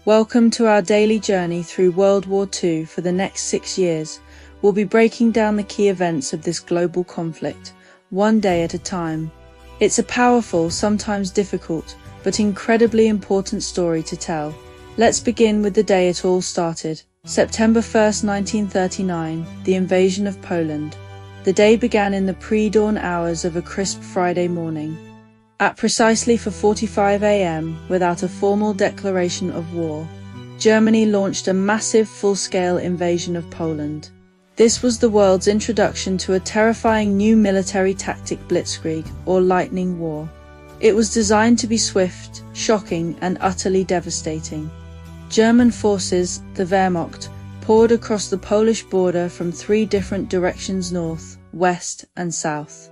Welcome to our daily journey through World War II. For the next 6 years, we'll be breaking down the key events of this global conflict, one day at a time. It's a powerful, sometimes difficult, but incredibly important story to tell. Let's begin with the day it all started. September 1st, 1939, the invasion of Poland. The day began in the pre-dawn hours of a crisp Friday morning. At precisely 4:45 a.m., without a formal declaration of war, Germany launched a massive full-scale invasion of Poland. This was the world's introduction to a terrifying new military tactic, Blitzkrieg, or lightning war. It was designed to be swift, shocking, and utterly devastating. German forces, the Wehrmacht, poured across the Polish border from 3 different directions: north, west, and south.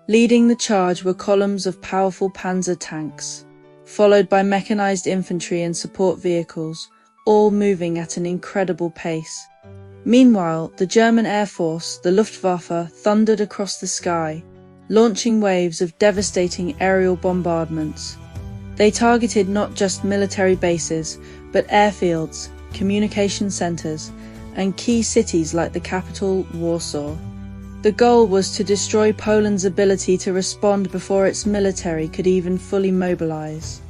Leading the charge were columns of powerful panzer tanks, followed by mechanized infantry and support vehicles, all moving at an incredible pace. Meanwhile, the German Air Force, the Luftwaffe, thundered across the sky, launching waves of devastating aerial bombardments. They targeted not just military bases, but airfields, communication centers, and key cities like the capital, Warsaw. The goal was to destroy Poland's ability to respond before its military could even fully mobilize.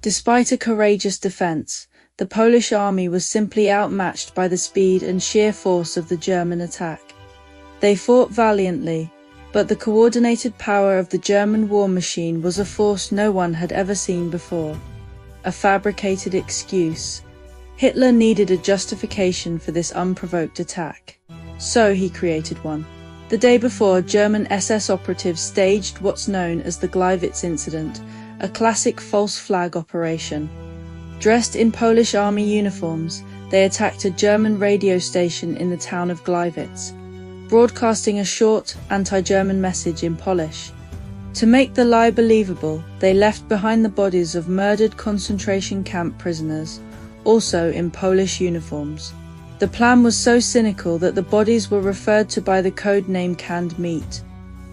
Despite a courageous defense, the Polish army was simply outmatched by the speed and sheer force of the German attack. They fought valiantly, but the coordinated power of the German war machine was a force no one had ever seen before. A fabricated excuse. Hitler needed a justification for this unprovoked attack. So he created one. The day before, German SS operatives staged what's known as the Gleiwitz incident, a classic false flag operation. Dressed in Polish army uniforms, they attacked a German radio station in the town of Gleiwitz, broadcasting a short, anti-German message in Polish. To make the lie believable, they left behind the bodies of murdered concentration camp prisoners, also in Polish uniforms. The plan was so cynical that the bodies were referred to by the code name canned meat.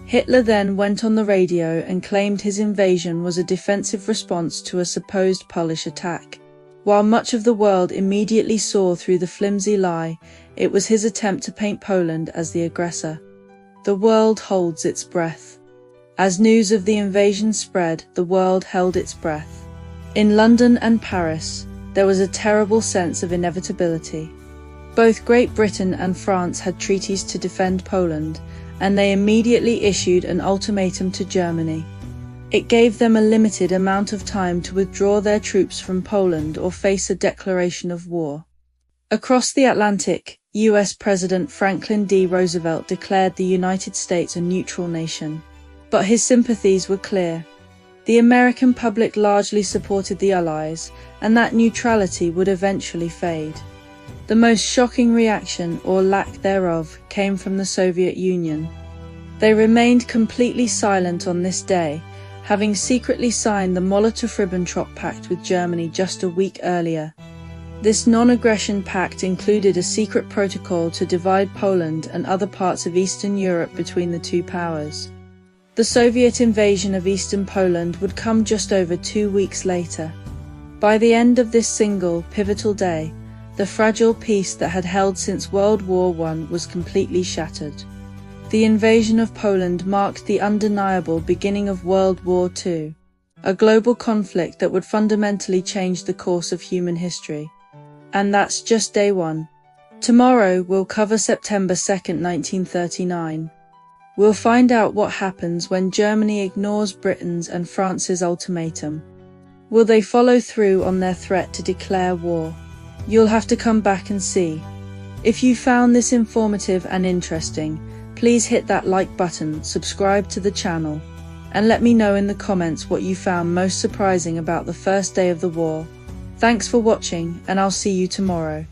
Hitler then went on the radio and claimed his invasion was a defensive response to a supposed Polish attack. While much of the world immediately saw through the flimsy lie, it was his attempt to paint Poland as the aggressor. The world holds its breath. As news of the invasion spread, the world held its breath. In London and Paris, there was a terrible sense of inevitability. Both Great Britain and France had treaties to defend Poland, and they immediately issued an ultimatum to Germany. It gave them a limited amount of time to withdraw their troops from Poland or face a declaration of war. Across the Atlantic, US President Franklin D. Roosevelt declared the United States a neutral nation. But his sympathies were clear. The American public largely supported the Allies, and that neutrality would eventually fade. The most shocking reaction, or lack thereof, came from the Soviet Union. They remained completely silent on this day, having secretly signed the Molotov-Ribbentrop Pact with Germany just a week earlier. This non-aggression pact included a secret protocol to divide Poland and other parts of Eastern Europe between the two powers. The Soviet invasion of Eastern Poland would come just over 2 weeks later. By the end of this single, pivotal day, the fragile peace that had held since World War I was completely shattered. The invasion of Poland marked the undeniable beginning of World War II, a global conflict that would fundamentally change the course of human history. And that's just day one. Tomorrow we'll cover September 2nd, 1939. We'll find out what happens when Germany ignores Britain's and France's ultimatum. Will they follow through on their threat to declare war? You'll have to come back and see. If you found this informative and interesting, please hit that like button, subscribe to the channel, and let me know in the comments what you found most surprising about the first day of the war. Thanks for watching, and I'll see you tomorrow.